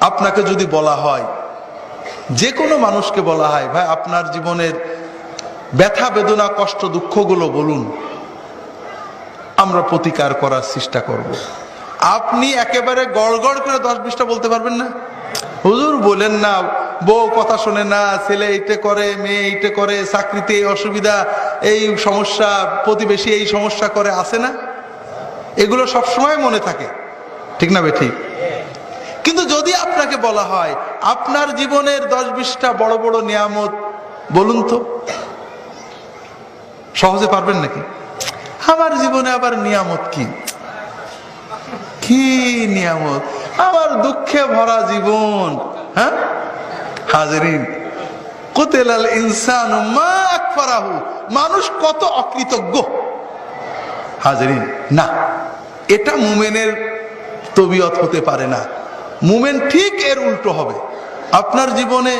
আপনাকে যদি বলা হয়, যে কোনো মানুষকে বলা হয়, ভাই আপনার জীবনের ব্যথা বেদনা কষ্ট দুঃখগুলো বলুন, আমরা প্রতিকার করার চেষ্টা করব। আপনি একেবারে গড়গড় করে 10-20টা বলতে পারবেন না? হুজুর বলেন না, বউ কথা শোনে না, ছেলে এইটা করে, মেয়ে এইটা করে, চাকরিতে এই অসুবিধা, এই সমস্যা, প্রতিবেশী এই সমস্যা করে, আছে না? এগুলো সবসময় মনে থাকে, ঠিক না বে ঠিক? কিন্তু যদি আপনাকে বলা হয় আপনার জীবনের 10-20টা বড় বড় নিয়ামত বলুন তো, সহজে পারবেন নাকি? আমার জীবনে আবার নিয়ামত কি? কি নিয়ামত? আমার দুঃখে ভরা জীবন। হ্যাঁ হাজরিন, কুতিলাল ইনসানু মা আকফারাহু, মানুষ কত অকৃতজ্ঞ। হাজরিন, না, এটা মুমিনের তবিয়ত হতে পারে না। মুমিন ঠিক এর উল্টো হবে। আপনার জীবনে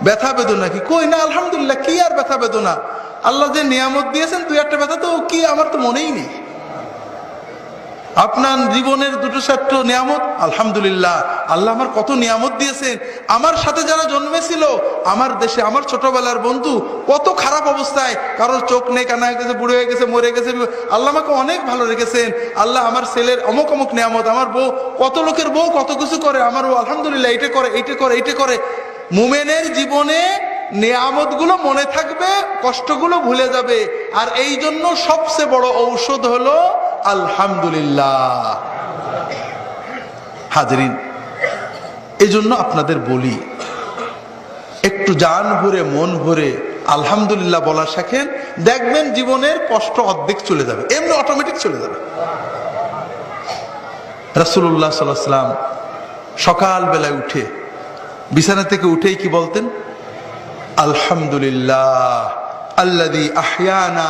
ব্যথা বেদনা কি? কই না, আলহামদুলিল্লাহ, কি আর ব্যথা বেদনা? আল্লাহ যে নিয়ামত দিয়েছেন, তুই একটা ব্যথা তো কি, আমার তো মনেই নেই। আপনার জীবনের 2-4টা নিয়ামত, আলহামদুলিল্লাহ, আল্লাহ আমার কত নিয়ামত দিয়েছেন। আমার সাথে যারা জন্মেছিল আমার দেশে, আমার ছোটবেলার বন্ধু কত খারাপ অবস্থায়, কারোর চোখ নেই, কানা হয়ে গেছে, বুড়ো হয়ে গেছে, মরে গেছে, আল্লাহ আমাকে অনেক ভালো রেখেছেন। আল্লাহ আমার ছেলের অমুক অমুক নিয়ামত, আমার বউ, কত লোকের বউ কত কিছু করে, আমার বউ আলহামদুলিল্লাহ এইটা করে, এইটা করে, এইটা করে। মুমিনের জীবনে নিয়ামত গুলো মনে থাকবে, কষ্টগুলো ভুলে যাবে। আর এই জন্য সবচেয়ে বড় ঔষধ হলো আলহামদুলিল্লাহ। হাজরিন, এই জন্য আপনাদের বলি, একটু জান ভরে মন ভরে আলহামদুলিল্লাহ বলা শেখেন, দেখবেন জীবনের কষ্ট অর্ধেক চলে যাবে, এমনি অটোমেটিক চলে যাবে। রাসূলুল্লাহ সাল্লাল্লাহু আলাইহি ওয়াসাল্লাম সকাল বেলায় উঠে, বিছানা থেকে উঠেই কি বলতেন? আলহামদুলিল্লাহ আল্লাযী আহয়ানা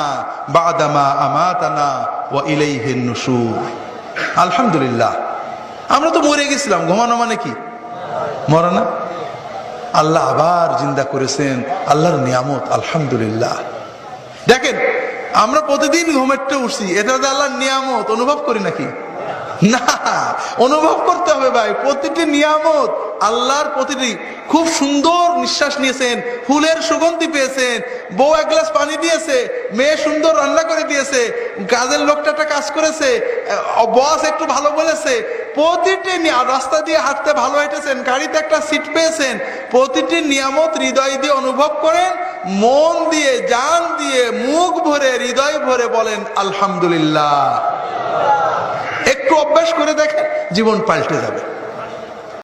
বা'দা মা আমাতানা ওয়া ইলাইহিন নুশুর। আলহামদুলিল্লাহ, আমরা তো মরে গেছিলাম, ঘুমানো মানে কি? মরা না? আল্লাহ আবার জিন্দা করেছেন, আল্লাহর নিয়ামত, আলহামদুলিল্লাহ। দেখেন, আমরা প্রতিদিন ঘুমেরটা উঠছি, এটা যে আল্লাহর নিয়ামত অনুভব করি নাকি? না, অনুভব করতে হবে ভাই। প্রতিটি নিয়ামত আল্লাহর, প্রতিটি। খুব সুন্দর নিঃশ্বাস নিয়েছেন, ফুলের সুগন্ধি পেয়েছেন, বউ এক গ্লাস পানি দিয়েছে, মেয়ে সুন্দর রান্না করে দিয়েছে, কাজের লোকটা একটা কাজ করেছে, বস একটু ভালো বলেছে, প্রতিটি রাস্তা দিয়ে হাঁটতে ভালো হেঁটেছেন, গাড়িতে একটা সিট পেয়েছেন। প্রতিটি নিয়ামত হৃদয় দিয়ে অনুভব করেন, মন দিয়ে, জান দিয়ে, মুখ ভরে, হৃদয় ভরে বলেন আলহামদুলিল্লাহ। একটু অভ্যাস করে দেখেন, জীবন পাল্টে যাবে।